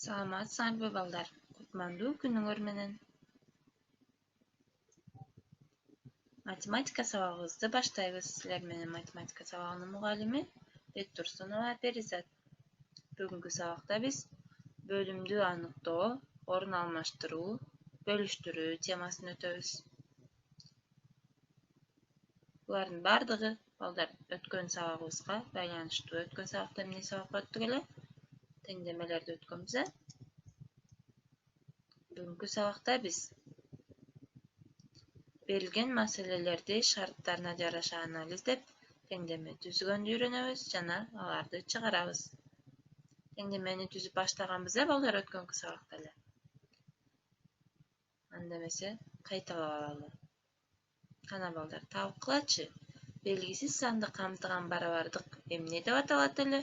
Саламатсыңарбы балдар? Кутмандуу күнүңөр менен. Математика сабагыбызды баштайбыз. Силер менен математика сабагынын мугалими Бектурсунова Перизат. Бүгүнкү сабакта биз бөлүмдү аныктоо, орун алмаштыруу, бөлүштүрүү темасын өтөбүз. Булардын бардыгы балдар өткөн сабагыбызга байланыштуу. Өткөн сабакта эмне сабак өттүк эле? Теңдемелерди өткөнбүз. Бүгүнкү сабакта биз берилген маселелерди шарттарына жараша анализдеп, теңдеме түзгөндү үйрөнөбүз жана аларды чыгарабыз. Теңдемени түзүп баштаганбыз балдар өткөнкү сабакта эле. Анда эмесе кайталап алалы. Кана балдар, табыткылачы. Белгисиз санды камтыган барабардык эмне деп аталат эле?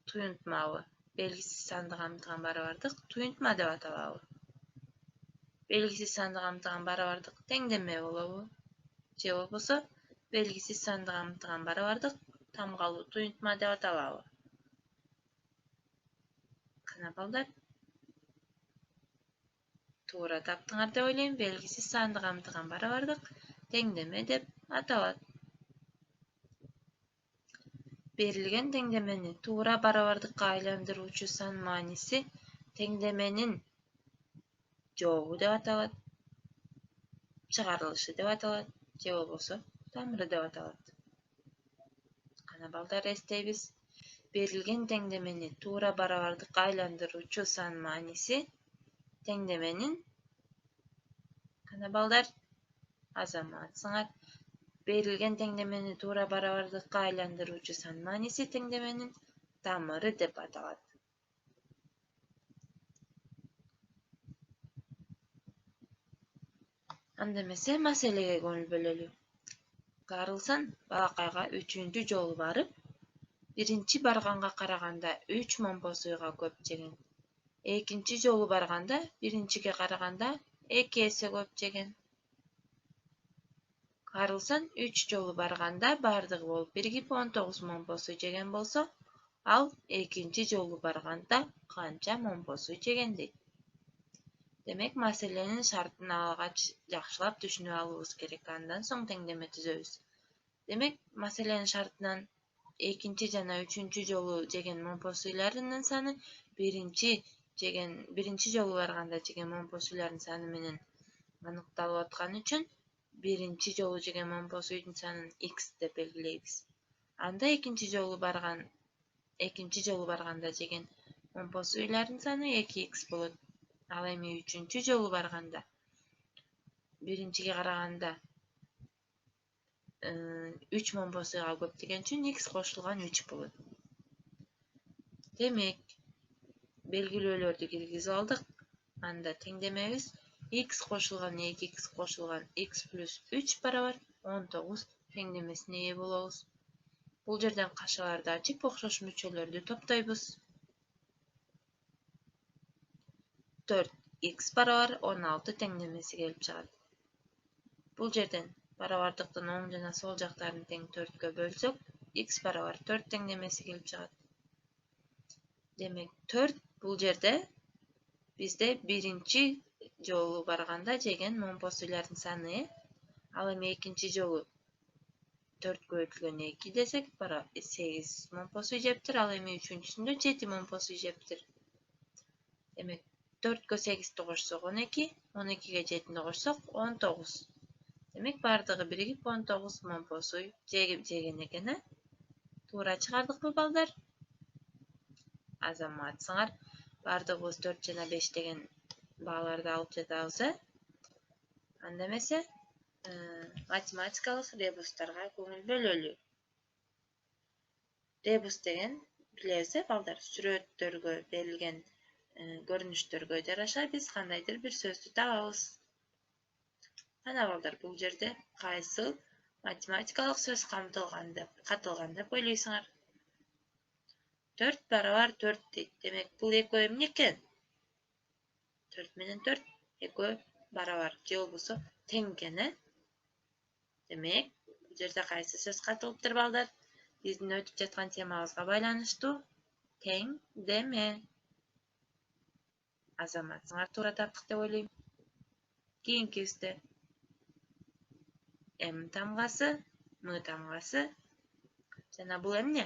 Туюнтмабы? Белгисиз санды камтыган барабардык туюнтма деп аталабы? Белгисиз санды камтыган барабардык теңдеме болобу? Же болбосо белгисиз санды камтыган барабардык тамгалуу туюнтма деп аталабы? Кана балдар, туура таптыңар деп ойлойм. Белгисиз санды камтыган барабардык теңдеме деп аталат. Берилген теңдемени туура барабардыкка айландыруучу сан мааниси теңдеменин жообу деп аталат, чыгарылышы деп аталат, же болбосо тамыры деп аталат. Кана балдар, эстейбиз. Берилген теңдемени туура барабардыкка айландыруучу сан мааниси теңдеменин, кана балдар, азаматсыңар. Берилген теңдемени туура барабардыкка айландыруучу сан мааниси теңдеменин тамыры деп аталат. Анда эмесе маселеге көңүл бөлөлү. Карлсон балакайга 3-чү жолу барып, биринчи барганга караганда 3 момпосуйга көп жеген. Экинчи жолу барганда биринчиге караганда 2 эсе көп жеген. Карлсон 3 жолу барганда бардыгы болуп биригип 19 момпосуй жеген болсо, ал экинчи жолу барганда канча момпосуй жеген дейт. Демек, маселенин шартын алгач жакшылап түшүнүп алуубуз керек. Андан соң теңдеме түзөбүз. Демек, маселенин шартынан экинчи жана 3-чү жолу жеген момпосуйлардын саны биринчи жолу барганда жеген момпосуйлардын саны менен аныкталып аткан үчүн биринчи жолу жеген момпосуйдун санын x деп белгилейбиз. Анда экинчи жолу барганда жеген момпосуйлардын саны 2x болот. Ал эми 3-чү жолу барганда биринчиге караганда 3 момпосуйга көп деген үчүн x кошулган 3 болот. Демек, белгилөөлөрдү киргизип алдык. Анда теңдемебиз x кошулган 2x кошулган x плюс 3 барабар 19 теңдемесине ээ болобуз. Бул жерден кашаларды ачып, окшош мүчөлөрдү топтойбуз. 4x барабар 16 теңдемеси келип чыгат. Бул жерден барабардыктын оң жана сол жактарын тең 4кө бөлсөк, x барабар 4 теңдемеси келип чыгат. Демек, 4 бул жерде бизде биринчи жолу барганда жеген момпосуйлардын саны. Ал эми экинчи жолу 4 көбөйтүлгөн 2 десек, 8 момпосуй жептир. Ал эми 3-чүсүндө 7 момпосуй жептир. Демек, 4-кө 8-ти кошсок 12, 12-ге 7-ни кошсок 19. Демек, бардыгы биригип 19 момпосуй жеген экен. Туура чыгардыкпы балдар? Азаматсыңар. Бардыгыбыз 4 жана 5 деген бааларды алып жатабыз. Анда эмесе математикалык ребустарга көңүл бөлөлү. Ребус деген билебиз балдар, сүрөттөргө берилген көрүнүштөргө жараша биз кандайдыр бир сөздү табабыз. Ана балдар, бул жерде кайсыл математикалык сөз катылган деп ойлойсуңар? 4 барабар 4 дейт. Демек, бул экөө эмне экен? 4 менен 4 экөө барабар же болбосо тең экен. Демек, бул жерде кайсы сөз катылыптыр балдар? Биздин өтүп жаткан темабызга байланыштуу теңдеме. Азаматсыңар туура таптык деп ойлойм. Кийинки үстө М тамгасы, М тамгасы жана бул эмне?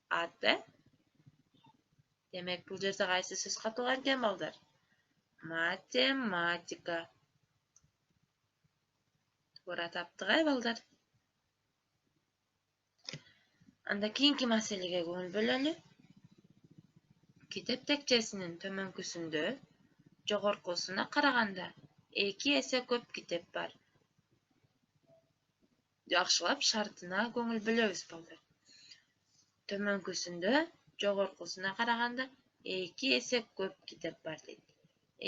Ат, Демек, бул жерде кайсы сөз катылган экен, балдар? Математика. Туура таптык, балдар. Анда кийинки маселеге көңүл бөлөлү. Китеп текчесинин төмөнкүсүндө жогоркусуна караганда 2 эсе көп китеп бар. Жакшылап шартына көңүл бөлөбүз, балдар. Төмөнкүсүндө жогоркусуна караганда 2 эсе көп китеп бар дейт.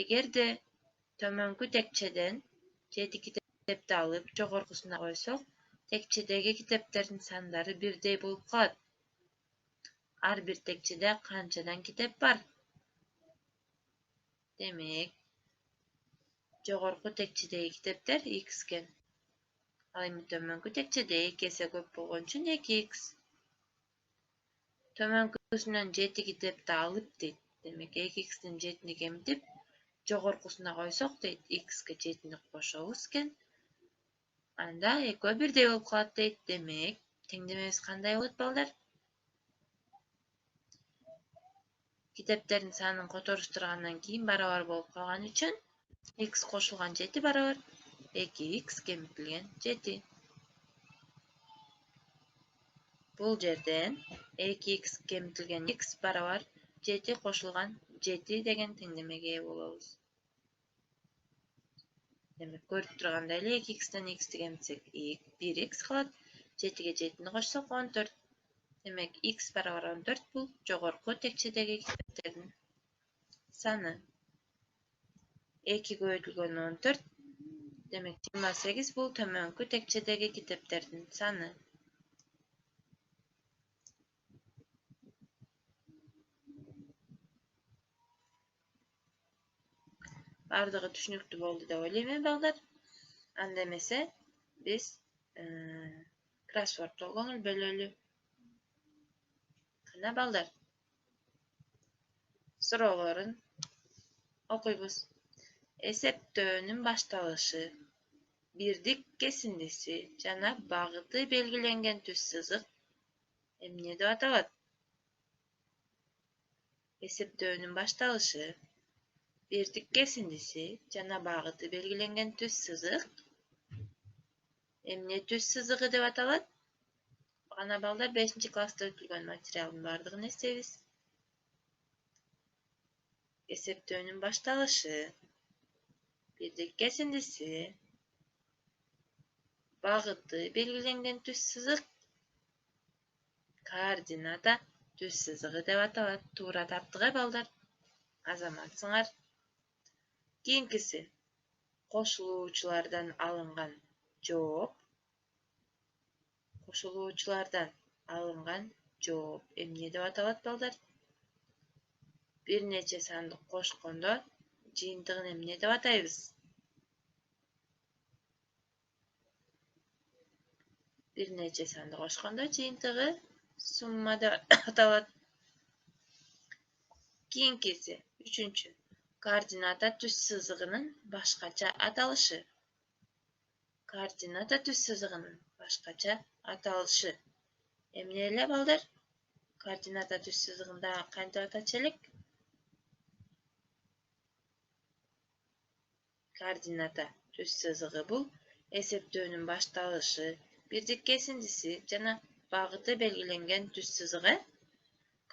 Эгерде төмөнкү текчеден 7 китепти алып жогоркусуна койсок, текчедеги китептердин сандары бирдей болуп калат. Ар бир текчеде канчадан китеп бар? Демек, жогорку текчедеги китептер x экен. Ал эми төмөнкү текчеде 2 эсе көп болгон үчүн 2x. Төмөнкүсүнөн 7 китепти алып дейт. Демек, 2x'тин 7-ни кемитип, жогоркусуна койсок дейт, x'ке 7-ни кошобуз экен. Анда экөө бирдей болуп калат дейт. Демек, теңдемебиз кандай болот, балдар? Китептердин санын которуштургандан кийин барабар болуп калган үчүн x кошулган 7 барабар 2x кемитилген 7. Бул жерден 2x кемитилген x барабар 7 кошулган 7 деген теңдемеге ээ болобуз. Демек, көрүп тургандай эле 2x'тен x'ти кемитсек 1x калат, 7-ге 7-ни кошсок 14. Демек, x барабар 14 бул жогорку текчедеги китептердин саны. 2 көбөйтүлгөн 14. Демек, 28 бул төмөнкү текчедеги китептердин саны. Бардыгы түшүнүктүү болду деп ойлойм, балдар. Анда эмесе биз кроссвордко көңүл бөлөлү. Кана, балдар. Суроолорун окуйбуз. Эсептөөнүн башталышы, бирдик кесиндиси жана багыты белгиленген түз сызык эмне деп аталат? Эсептөөнүн башталышы, бирдик кесиндиси жана багыты белгиленген түз сызык эмне түз сызыгы деп аталат? Кана, балдар, 5-класста өтүлгөн материалдын бардыгын эстейбиз. Эсептөөнүн башталышы, бирдик кесиндиси, багыты белгиленген түз сызык координата түз сызыгы деп аталат. Туура таптык, балдар. Азаматсыңар. Кийинкиси кошулуучулардан алынган жооп. Кошулуучулардан алынган жооп эмне деп аталат, балдар? Бир нече санды кошкондо жыйынтыгын эмне деп атайбыз? Бир нече санды кошкондо жыйынтыгы сумма деп аталат. Кийинкиси, 3-чү. Координата түз сызыгынын башкача аталышы. Координата түз сызыгынын башкача аталышы эмне эле, балдар? Координата түз сызыгын дагы кантип атачу элек? Координата түз сызыгы бул эсептөөнүн башталышы, бирдик кесиндиси жана багыты белгиленген түз сызыгы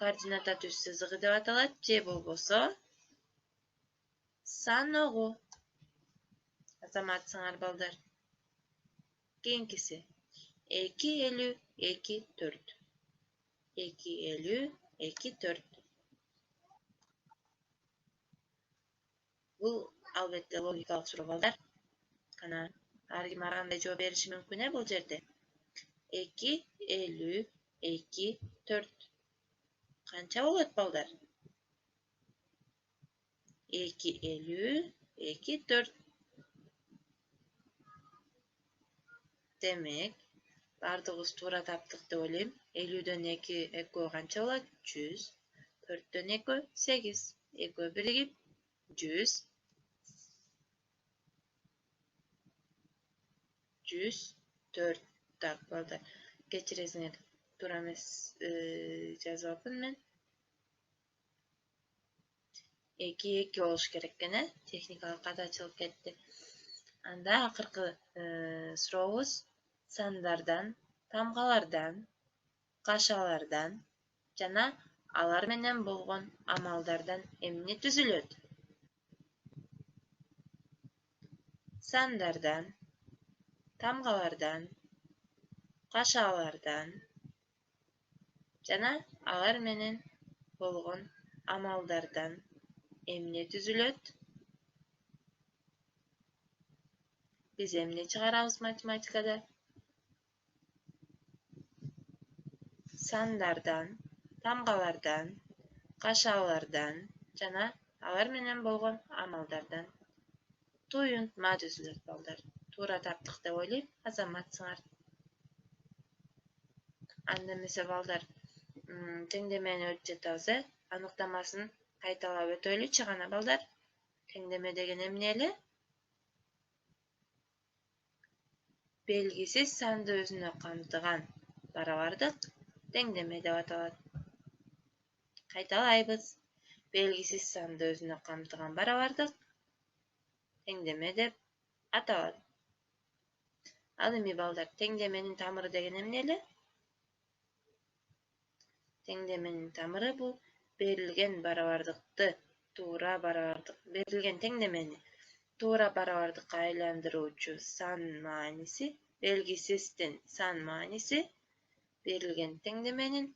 координата түз сызыгы деп аталат, же болбосо саногу. Азаматсыңар, балдар. Кийинкиси 2,50,2,4. 2,50,2,4. Бул албетте логикалык суроо, балдар. Кана, ар ким ар кандай жооп бериши мүмкүн бул жерде. 2,50,2,4. Канча болот, балдар? 2,50,2,4. Демек, бардыгыбыз туура таптык деп ойлойм. 50-дөн 2 экөө канча болот? 100. 4-төн 2 8. Экөө биригип 100, 104. Tak balдар. Geçiresiňer. Toora emes jazypyn men. 2 boluş gerek gene. Teknikal kataçylyk ketdi. Anda akırkı surowuz sandardan, tamgalardan, kaşalardan jana alar menen bolgon amaldardan emne tüzülöt. Sandardan, tamgalardan, kaşalardan jana alar menen bolgon amaldardan emne tüzülöt. Biz emne çıgarabız matematikada? Sandardan, tamgalardan, kaşalardan jana alar menen bolgon amaldardan tuýunma düzülöt balдар. Tuura tapdyk dep oýlaýym, azamatsyňar. Anda mese balдар, teňdemeni ötjetazy anyktamasyny gaýtalap ötöýli çygana balдар. Teňdeme degen emneli? Belgisiz sandy özüne kamtygan barabardyk teňdeme dep atalat. Gaýtalaýbys. Belgisiz sandy özüne kamtygan barabardyk teňdeme dep atalat. Al emi balдар, teňdemenin tamyry degen emneli? Teňdemenin tamyry bu berilgen barabardykdy tuura barabardyk, berilgen teňdemeni tuura barabardykka aýlandyruvçy san manisi, belgisizden san manisi berilgen teňdemenin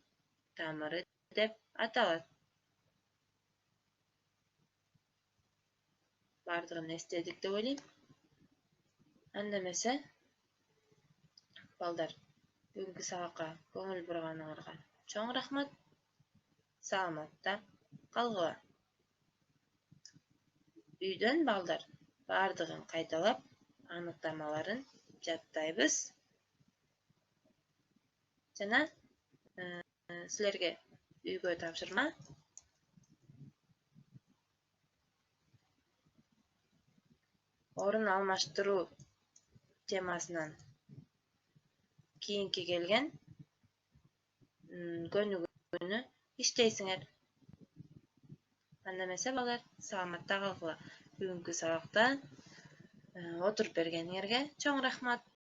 tamyry dep atalat. Bardygyny esledik dep oýlaýym. Anda mese balдар, bugünkü sabakka köňül burganyňarga çoň rahmat. Salamatda galgyla. Üýden balдар bardygyn gaýtalap anyktamalарын jatdaýbys. Jana sizlerge üýgö tapşyrma. Orun almaşdyruu temasynyň kийinki gelgen könügünü işleýsiňer. Anda mese balдар, salamatda galgyla. Bugünkü sabakda oturup bergeniňerge çoň rahmat.